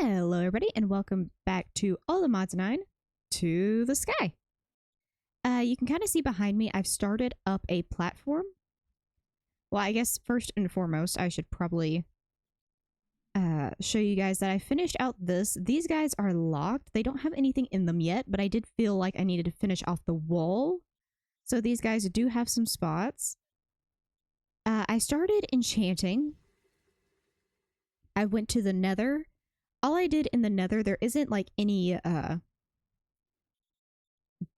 Hello everybody and welcome back to All the Mods 9 to the Sky. You can kind of see behind me I've started up a platform. Well, I guess first and foremost I should probably show you guys that I finished out this. These guys are locked. They don't have anything in them yet, but I did feel like I needed to finish off the wall. So these guys do have some spots. I started enchanting. I went to the Nether. All I did in the Nether, there isn't like any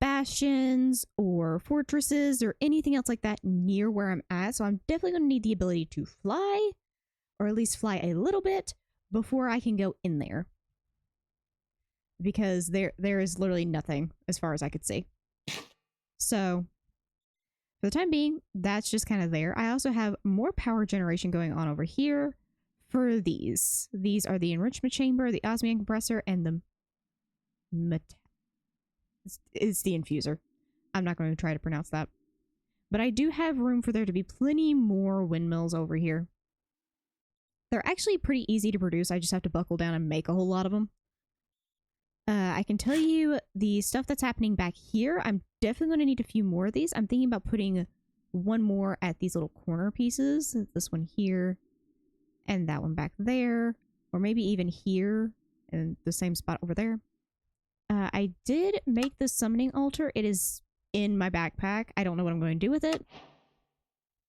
bastions or fortresses or anything else like that near where I'm at. So I'm definitely going to need the ability to fly, or at least fly a little bit before I can go in there. Because there is literally nothing as far as I could see. So for the time being, that's just kind of there. I also have more power generation going on over here. For these are the enrichment chamber, the osmium compressor, and the it's the infuser. I'm not going to try to pronounce that. But I do have room for there to be plenty more windmills over here. They're actually pretty easy to produce. I just have to buckle down and make a whole lot of them. I can tell you the stuff that's happening back here. I'm definitely going to need a few more of these. I'm thinking about putting one more at these little corner pieces. This one here. And that one back there. Or maybe even here. In the same spot over there. I did make the summoning altar. It is in my backpack. I don't know what I'm going to do with it.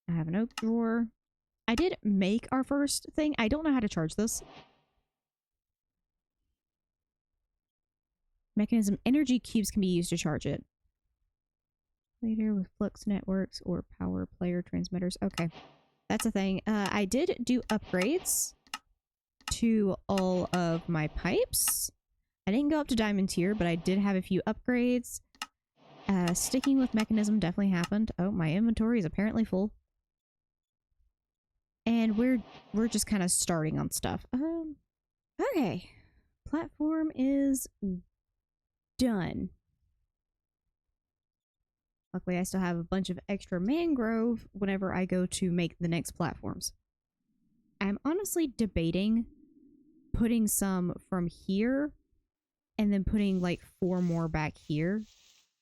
I have an oak drawer. I did make our first thing. I don't know how to charge this. Mechanism energy cubes can be used to charge it. Later with flux networks or power player transmitters. Okay. That's a thing. I did do upgrades to all of my pipes. I didn't go up to diamond tier, but I did have a few upgrades. Sticking with mechanism definitely happened. Oh, my inventory is apparently full. And we're just kind of starting on stuff. Okay. Platform is done. Luckily, I still have a bunch of extra mangrove whenever I go to make the next platforms. I'm honestly debating putting some from here and then putting like 4 more back here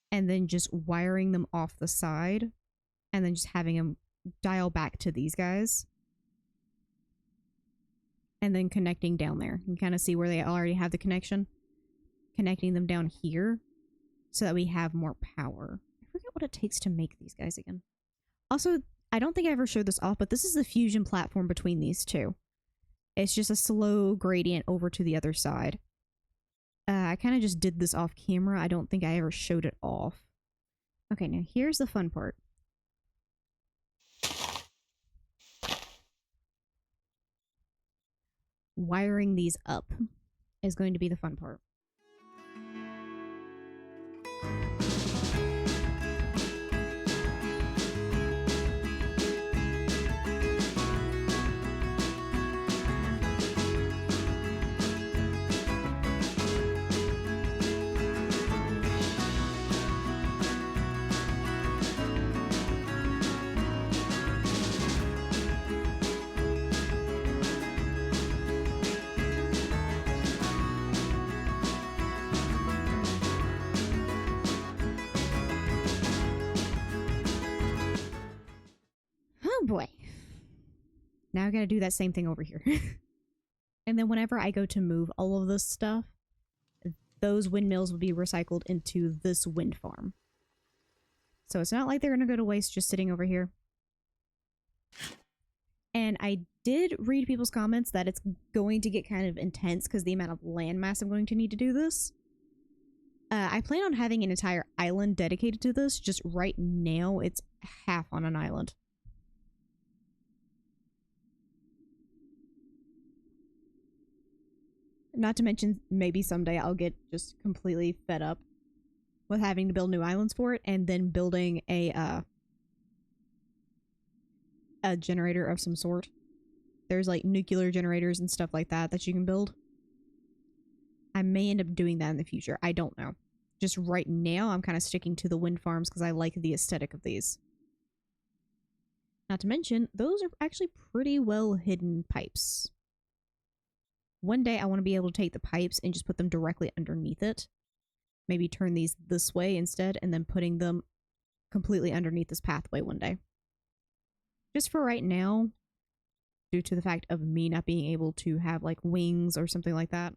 and then just wiring them off the side and then just having them dial back to these guys and then connecting down there. You can kind of see where they already have the connection. Connecting them down here so that we have more power. I forget what it takes to make these guys again. Also, I don't think I ever showed this off, but this is the fusion platform between these two. It's just a slow gradient over to the other side. I kind of just did this off camera. I don't think I ever showed it off. Okay, now here's the fun part. Wiring these up is going to be the fun part. Oh boy. Now I gotta do that same thing over here. And then whenever I go to move all of this stuff, those windmills will be recycled into this wind farm. So it's not like they're gonna go to waste just sitting over here. And I did read people's comments that it's going to get kind of intense because the amount of land mass I'm going to need to do this. I plan on having an entire island dedicated to this. Just right now, it's half on an island. Not to mention, maybe someday I'll get just completely fed up with having to build new islands for it, and then building a generator of some sort. There's like nuclear generators and stuff like that that you can build. I may end up doing that in the future. I don't know. Just right now, I'm kind of sticking to the wind farms because I like the aesthetic of these. Not to mention, those are actually pretty well hidden pipes. One day I want to be able to take the pipes and just put them directly underneath it. Maybe turn these this way instead and then putting them completely underneath this pathway one day. Just for right now, due to the fact of me not being able to have like wings or something like that.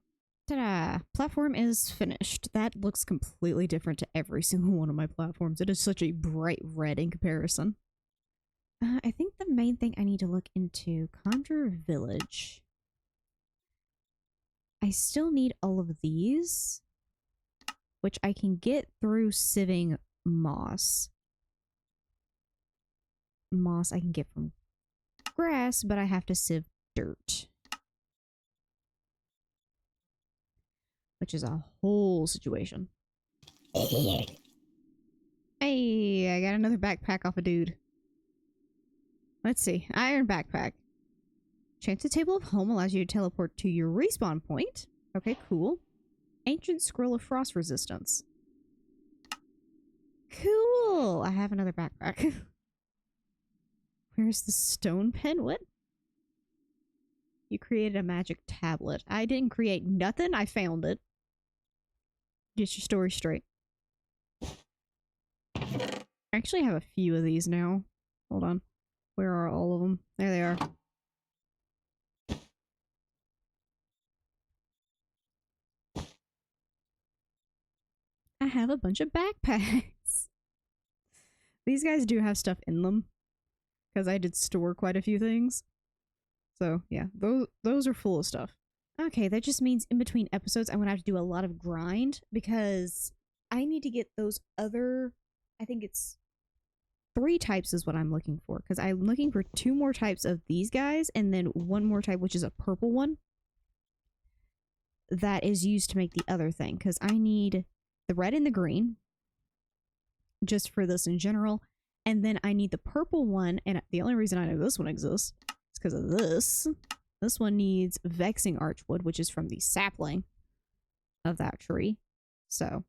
Ta-da! Platform is finished. That looks completely different to every single one of my platforms. It is such a bright red in comparison. I think the main thing I need to look into, Conjure Village. I still need all of these, which I can get through sieving moss. Moss I can get from grass, but I have to sieve dirt. Which is a whole situation. Hey, I got another backpack off a dude. Let's see. Iron backpack. Enchanted Table of Home allows you to teleport to your respawn point. Okay, cool. Ancient Scroll of Frost Resistance. Cool! I have another backpack. Where's the stone pen? What? You created a magic tablet. I didn't create nothing. I found it. Get your story straight. I actually have a few of these now. Hold on. Where are all of them? There they are. I have a bunch of backpacks. These guys do have stuff in them. Because I did store quite a few things. So, yeah. Those are full of stuff. Okay, that just means in between episodes I'm going to have to do a lot of grind. Because I need to get those other... I think it's 3 types is what I'm looking for. Because I'm looking for 2 more types of these guys. And then 1 more type, which is a purple one. That is used to make the other thing. Because I need the red and the green. Just for this in general. And then I need the purple one. And the only reason I know this one exists is because of this. This one needs Vexing Archwood, which is from the sapling of that tree. So.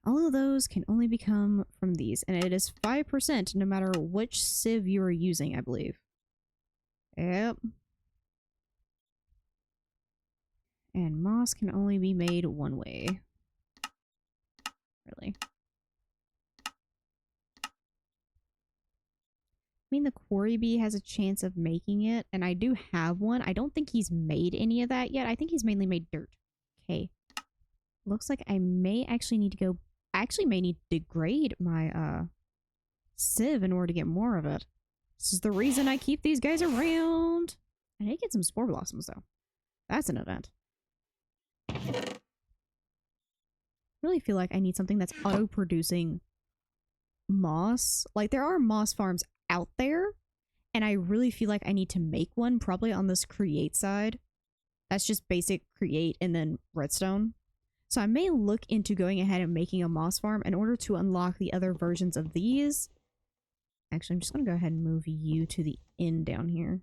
All of those can only become from these. And it is 5% no matter which sieve you are using, I believe. Yep. And moss can only be made one way. Really. I mean, the quarry bee has a chance of making it, and I do have one. I don't think he's made any of that yet. I think he's mainly made dirt. Okay. Looks like I may actually need to go... I actually may need to degrade my sieve in order to get more of it. This is the reason I keep these guys around. I need to get some spore blossoms, though. That's an event. I really feel like I need something that's auto-producing moss. Like, there are moss farms out there, and I really feel like I need to make one, probably on this create side. That's just basic create and then redstone. So I may look into going ahead and making a moss farm in order to unlock the other versions of these. Actually, I'm just going to go ahead and move you to the end down here.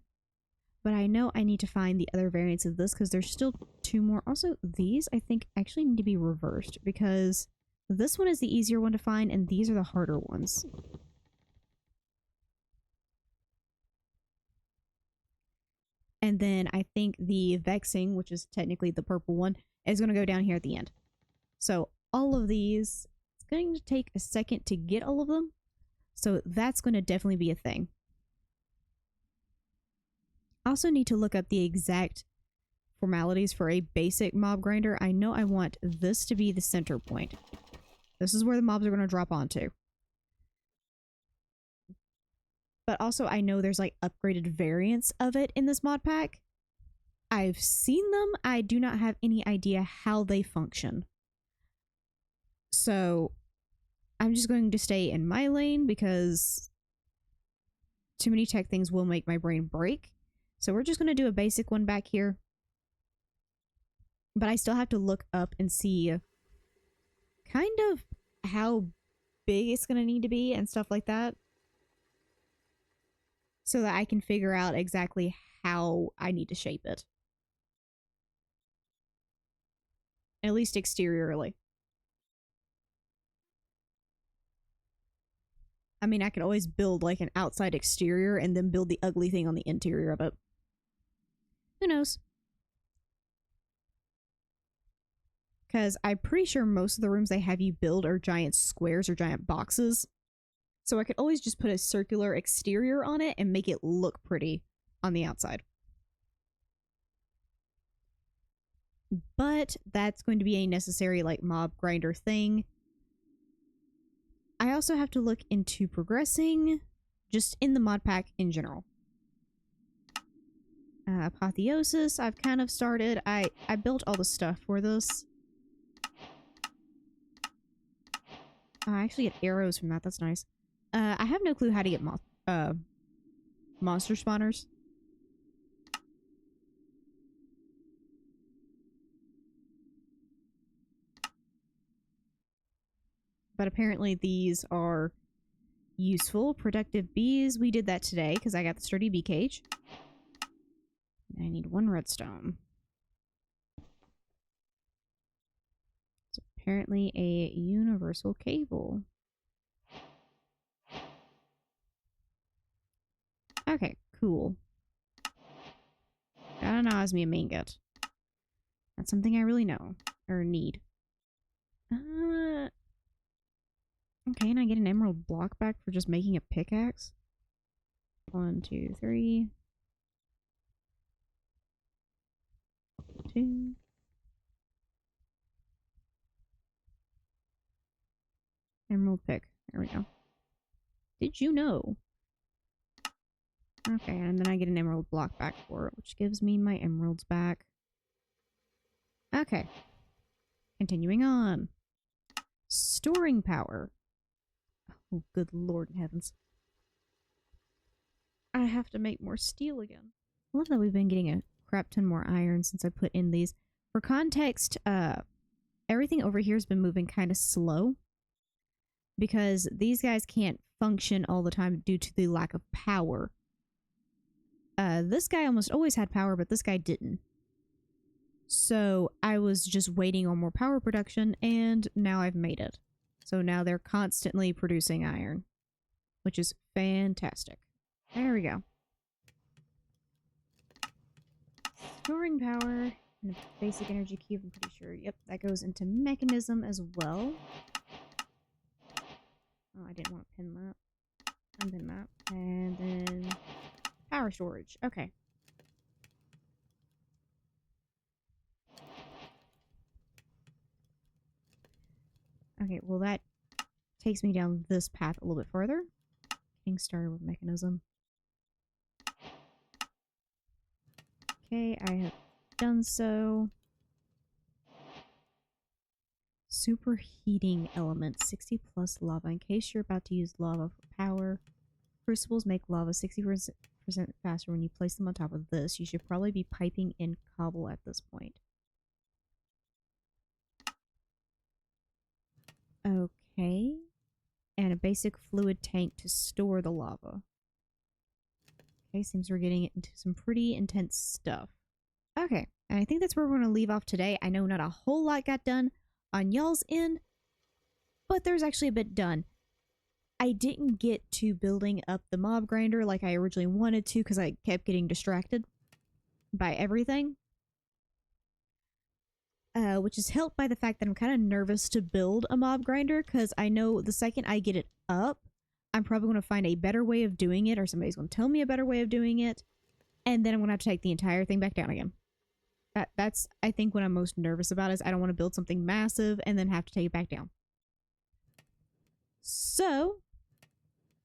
But I know I need to find the other variants of this because there's still 2 more. Also, these I think actually need to be reversed because this one is the easier one to find and these are the harder ones. And then I think the Vexing, which is technically the purple one, is going to go down here at the end. So all of these, it's going to take a second to get all of them. So that's going to definitely be a thing. I also need to look up the exact formalities for a basic mob grinder. I know I want this to be the center point. This is where the mobs are going to drop onto. But also I know there's like upgraded variants of it in this mod pack. I've seen them. I do not have any idea how they function. So I'm just going to stay in my lane because too many tech things will make my brain break. So we're just going to do a basic one back here. But I still have to look up and see kind of how big it's going to need to be and stuff like that. So that I can figure out exactly how I need to shape it. At least exteriorly. I mean, I could always build like an outside exterior and then build the ugly thing on the interior of it. Who knows? Because I'm pretty sure most of the rooms they have you build are giant squares or giant boxes. So I could always just put a circular exterior on it and make it look pretty on the outside. But that's going to be a necessary like mob grinder thing. I also have to look into progressing just in the mod pack in general. Apotheosis, I've kind of started. I built all the stuff for this. I actually get arrows from that. That's nice. I have no clue how to get monster spawners. But apparently these are useful. Productive bees. We did that today because I got the sturdy bee cage. I need 1 redstone. It's apparently a universal cable. Okay, cool. Got an osmium ingot. That's something I really know. Or need. Okay, and I get an emerald block back for just making a pickaxe. 1, 2, 3. 2. Emerald pick. There we go. Did you know? Okay, and then I get an emerald block back for it, which gives me my emeralds back. Okay. Continuing on. Storing power. Oh, good lord in heavens. I have to make more steel again. I love that we've been getting a crap ton more iron since I put in these. For context, everything over here has been moving kind of slow because these guys can't function all the time due to the lack of power. This guy almost always had power, but this guy didn't. So I was just waiting on more power production, and now I've made it. So now they're constantly producing iron, which is fantastic. There we go. Storing power and a basic energy cube, I'm pretty sure. Yep, that goes into mechanism as well. Oh, I didn't want to pin that. Unpin that. And then power storage. Okay. Okay, well that takes me down this path a little bit further. Getting started with mechanism. Okay, I have done so. Superheating element, 60 plus lava. In case you're about to use lava for power, crucibles make lava 60% faster when you place them on top of this. You should probably be piping in cobble at this point. Okay. And a basic fluid tank to store the lava. Okay, seems we're getting into some pretty intense stuff. Okay, and I think that's where we're going to leave off today. I know not a whole lot got done on y'all's end, but there's actually a bit done. I didn't get to building up the mob grinder like I originally wanted to because I kept getting distracted by everything. Which is helped by the fact that I'm kind of nervous to build a mob grinder because I know the second I get it up, I'm probably going to find a better way of doing it, or somebody's going to tell me a better way of doing it, and then I'm going to have to take the entire thing back down again. That's, I think, what I'm most nervous about is I don't want to build something massive and then have to take it back down. So,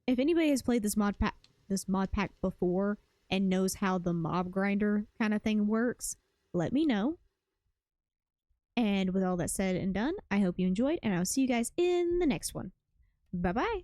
if anybody has played this mod pack before and knows how the mob grinder kind of thing works, let me know. And with all that said and done, I hope you enjoyed, and I'll see you guys in the next one. Bye-bye!